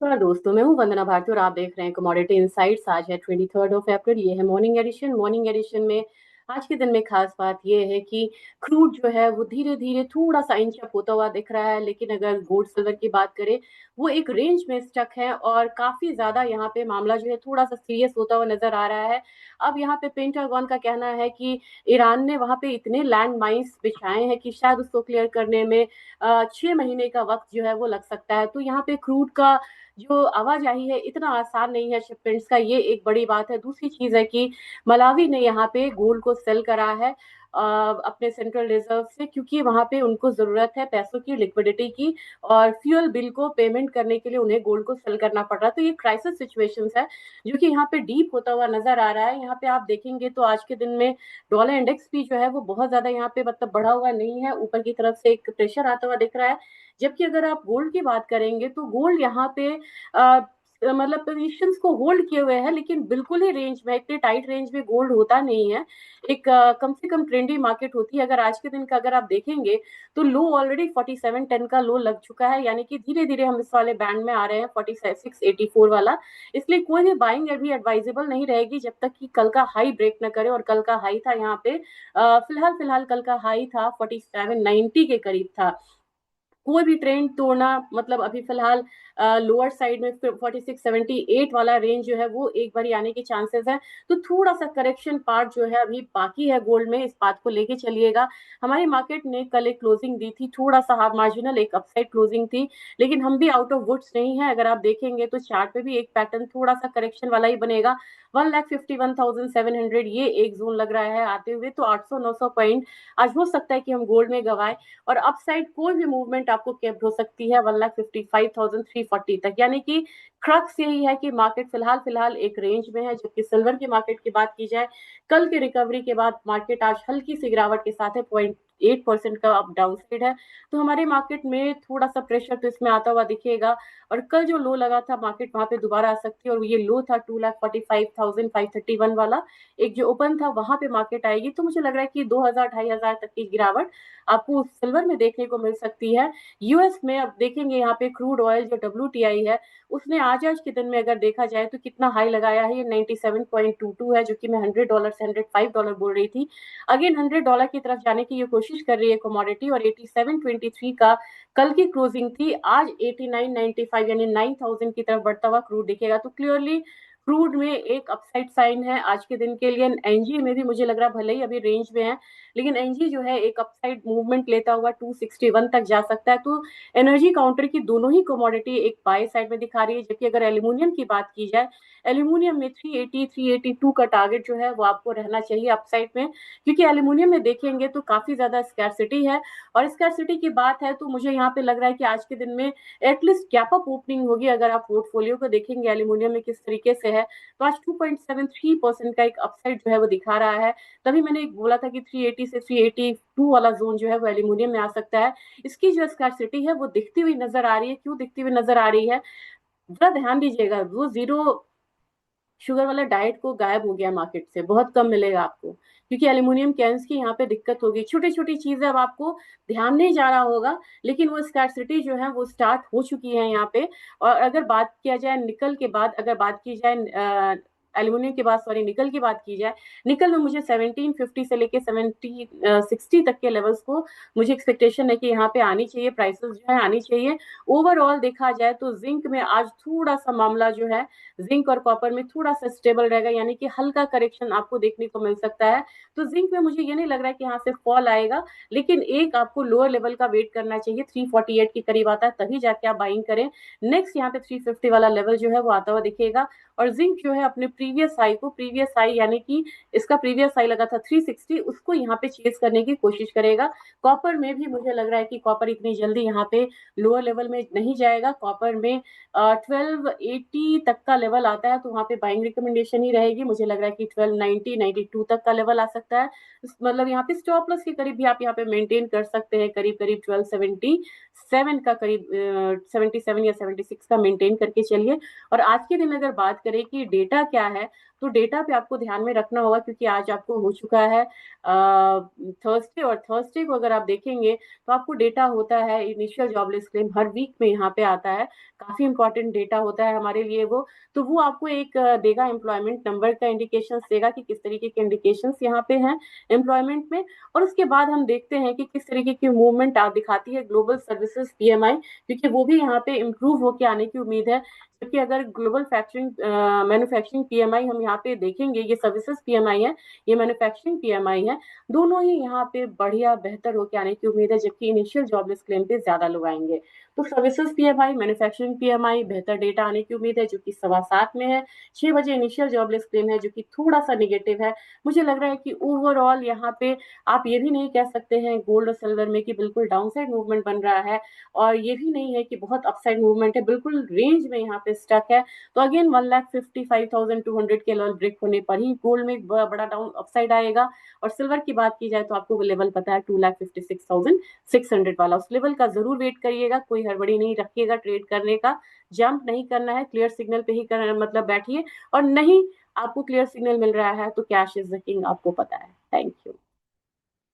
नमस्कार दोस्तों, मैं हूं वंदना भारती और आप देख रहे हैं कमोडिटी इनसाइट्स। आज है 23 अप्रैल। ये है मॉर्निंग एडिशन में आज के दिन में खास बात ये है कि क्रूड जो है वो धीरे धीरे थोड़ा सा इंच अप होता हुआ दिख रहा है। लेकिन अगर गोल्ड सिल्वर की बात करें, वो एक रेंज में स्टक है और काफी ज्यादा यहाँ पे मामला जो है थोड़ा सा सीरियस होता हुआ नजर आ रहा है। अब यहाँ पे पेंटागन का कहना है कि ईरान ने वहां पे इतने लैंड माइंस बिछाए हैं कि शायद उसको क्लियर करने में 6 महीने का वक्त जो है वो लग सकता है। तो यहाँ पे क्रूड का जो आवाजाही है इतना आसान नहीं है शिपमेंट्स का, ये एक बड़ी बात है। दूसरी चीज है कि मलावी ने यहाँ पे गोल्ड को सेल करा है अपने सेंट्रल रिजर्व से, क्योंकि वहां पे उनको जरूरत है पैसों की, लिक्विडिटी की, और फ्यूल बिल को पेमेंट करने के लिए उन्हें गोल्ड को सेल करना पड़ रहा है। तो ये क्राइसिस सिचुएशंस है जो कि यहाँ पे डीप होता हुआ नजर आ रहा है। यहाँ पे आप देखेंगे तो आज के दिन में डॉलर इंडेक्स भी जो है वो बहुत ज्यादा यहाँ पे मतलब बढ़ा हुआ नहीं है, ऊपर की तरफ से एक प्रेशर आता हुआ दिख रहा है। जबकि अगर आप गोल्ड की बात करेंगे तो गोल्ड यहाँ पे मतलब पोजीशंस को होल्ड किए हुए हैं, लेकिन बिल्कुल ही रेंज में, इतने टाइट रेंज में गोल्ड होता नहीं है। एक कम से कम ट्रेंडी मार्केट होती है। अगर आज के दिन का अगर आप देखेंगे तो लो ऑलरेडी 4710 का लो लग चुका है, यानी कि धीरे धीरे हम इस वाले बैंड में आ रहे हैं 4684 वाला। इसलिए कोई भी बाइंग अभी एडवाइजेबल नहीं रहेगी जब तक कि कल का हाई ब्रेक न करे। और कल का हाई था यहाँ पे फिलहाल फिलहाल कल का हाई था 4790 के करीब था। कोई भी ट्रेंड तोड़ना मतलब अभी फिलहाल लोअर साइड में 4678 वाला रेंज जो है वो एक बार आने के चांसेस है। तो थोड़ा सा करेक्शन पार्ट जो है अभी बाकी है गोल्ड में, इस बात को लेके चलिएगा। हमारी मार्केट ने कल एक क्लोजिंग दी थी, थोड़ा सा हाफ मार्जिनल एक अपसाइड क्लोजिंग थी, लेकिन हम भी आउट ऑफ वुड्स नहीं है। अगर आप देखेंगे तो चार्ट पे भी एक पैटर्न थोड़ा सा करेक्शन वाला ही बनेगा। 1,51,700 ये एक जोन लग रहा है आते हुए। तो 800-900 पॉइंट आज हो सकता है कि हम गोल्ड में गवाए। और अपसाइड कोई भी मूवमेंट आपको कैप्ड हो सकती है 1,55,340 तक, यानी कि क्रक्स यही है कि मार्केट फिलहाल फिलहाल एक रेंज में है। जबकि सिल्वर की मार्केट की बात की जाए, कल की रिकवरी के बाद मार्केट आज हल्की सी गिरावट के साथ है, 0.8% का अप डाउन साइड है। तो हमारे मार्केट में थोड़ा सा प्रेशर तो इसमें आता हुआ दिखेगा। और कल जो लो लगा था मार्केट वहां पे दोबारा आ सकती है, और ये लो था 2,45,531 वाला। एक जो ओपन था वहां पे मार्केट आएगी। तो मुझे लग रहा है कि 2,000-2,500 तक की गिरावट आपको सिल्वर में देखने को मिल सकती है। यूएस में अब देखेंगे यहाँ पे क्रूड ऑयल जो WTI है, उसने आज के दिन में अगर देखा जाए तो कितना हाई लगाया है, ये 97.22 है, जो कि मैं $100 से $105 बोल रही थी। अगेन $100 की तरफ जाने की ये कोशिश कर रही है कमोडिटी। और 8723 का कल की क्लोजिंग थी, आज 8995 यानी 9000 की तरफ बढ़ता हुआ क्रूड दिखेगा। तो क्लियरली क्रूड में एक अपसाइड साइन है आज के दिन के लिए। एनजी में भी मुझे लग रहा है भले ही अभी रेंज में है, लेकिन एनजी जो है एक अपसाइड मूवमेंट लेता हुआ 261 तक जा सकता है। तो एनर्जी काउंटर की दोनों ही कमोडिटी एक बाय साइड में दिखा रही है। जबकि अगर एल्यूमिनियम की बात की जाए, एल्यूमिनियम में 380 382 का टारगेट जो है वो आपको रहना चाहिए अपसाइड में, क्योंकि एल्यूमिनियम में देखेंगे तो काफी ज्यादा स्कैरसिटी है। और स्कैरसिटी की बात है तो मुझे यहाँ पे लग रहा है कि आज के दिन में एटलीस्ट गैप अप ओपनिंग होगी। अगर आप पोर्टफोलियो को देखेंगे एल्यूमिनियम में किस तरीके से है, तो आज 2.73% का एक अपसाइड जो है वो दिखा रहा है। तभी मैंने एक बोला था कि 380 से 382 वाला जोन जो है वो एल्यूमिनियम में आ सकता है। इसकी जो स्कैरसिटी है वो दिखती हुई नजर आ रही है। क्यों दिखती हुई नजर आ रही है, जरा ध्यान दीजिएगा। वो जीरो शुगर वाला डाइट को गायब हो गया मार्केट से, बहुत कम मिलेगा आपको, क्योंकि एल्यूमिनियम कैंस की यहाँ पे दिक्कत होगी। छोटी छोटी चीजें अब आपको ध्यान नहीं जा रहा होगा, लेकिन वो स्कैरसिटी जो है वो स्टार्ट हो चुकी है यहाँ पे। और अगर बात किया जाए निकल के बाद, अगर बात की जाए एल्यूमिनियम के बाद, सॉरी निकल की बात की जाए, निकल में मुझे 1750 से लेके 1760 तक के लेवल्स को मुझे एक्सपेक्टेशन है कि यहाँ पे आनी चाहिए, प्राइसेस जो है आनी चाहिए। ओवरऑल देखा जाए तो जिंक में आज थोड़ा सा मामला जो है, जिंक और कॉपर में थोड़ा सा स्टेबल रहेगा, यानी कि हल्का करेक्शन आपको देखने को मिल सकता है। तो जिंक में मुझे ये नहीं लग रहा है कि यहाँ से फॉल आएगा, लेकिन एक आपको लोअर लेवल का वेट करना चाहिए, 348 के करीब आता है तभी जाके आप बाइंग करें। नेक्स्ट यहाँ पे 350 वाला लेवल जो है वो आता हुआ दिखेगा। और जिंक जो है अपने प्रीवियस हाई यानी कि इसका प्रीवियस हाई लगा था 360, उसको यहाँ पे चेस करने की कोशिश करेगा। कॉपर में भी मुझे लग रहा है कि कॉपर इतनी जल्दी यहाँ पे लोअर लेवल में नहीं जाएगा। कॉपर में 1280 तक का लेवल आता है तो वहां पे बाइंग रिकमेंडेशन ही रहेगी। मुझे लग रहा है कि 1290 92 तक का लेवल आ सकता है। मतलब यहाँ पे स्टॉप लॉस के करीब भी आप यहाँ पे मेंटेन कर सकते हैं, करीब करीब 1277 का करीब 77 या 76 का मेंटेन करके चलिए। और आज के दिन अगर बात करें कि डेटा क्या है, तो डेटा पे आपको ध्यान में रखना होगा, क्योंकि आज आपको हो चुका है थर्सडे, और थर्सडे को अगर आप देखेंगे तो आपको डेटा होता है इनिशियल जॉबलेस क्लेम, हर वीक में यहाँ पे आता है, काफी इंपॉर्टेंट डेटा होता है हमारे लिए वो। तो वो आपको एक देगा, एम्प्लॉयमेंट नंबर का इंडिकेशन देगा कि किस तरीके के इंडिकेशंस यहाँ पे हैं एम्प्लॉयमेंट में। और उसके बाद हम देखते हैं कि किस तरीके की मूवमेंट दिखाती है ग्लोबल सर्विसेज पीएमआई, क्योंकि वो भी यहाँ पे इम्प्रूव होकर आने की उम्मीद है। क्योंकि अगर ग्लोबल फैक्चरिंग मैन्युफैक्चरिंग पीएमआई हम यहाँ पे देखेंगे, ये सर्विसेज पीएमआई है, ये मैन्युफैक्चरिंग पीएमआई है, दोनों ही यहाँ पे बढ़िया बेहतर होकर आने की उम्मीद है, जबकि इनिशियल जॉबलेस क्लेम पे ज्यादा लोग आएंगे। तो सर्विसेज पीएमआई, मैन्युफैक्चरिंग पीएमआई बेहतर डेटा आने की उम्मीद है, जो कि 7:15 में है। 6 बजे इनिशियल जॉबलेस क्लेम है, जो कि थोड़ा सा निगेटिव है। मुझे लग रहा है कि ओवरऑल यहाँ पे आप ये भी नहीं कह सकते हैं गोल्ड और सिल्वर में कि बिल्कुल डाउनसाइड मूवमेंट बन रहा है, और ये भी नहीं है कि बहुत अपसाइड मूवमेंट है, बिल्कुल रेंज में यहाँ पे स्टक है। तो अगेन 1,55,200 के लेवल ब्रेक होने पर ही गोल्ड में बड़ा डाउन अपसाइड आएगा। और सिल्वर की बात की जाए तो आपको वो लेवल पता है 2,56,600 वाला, उस लेवल का जरूर वेट करिएगा, कोई हड़बड़ी नहीं रखिएगा ट्रेड करने का, जंप नहीं करना है, क्लियर सिग्नल पे ही मतलब बैठिए। और नहीं आपको क्लियर सिग्नल मिल रहा है तो कैश इज द किंग, आपको पता है। Thank you.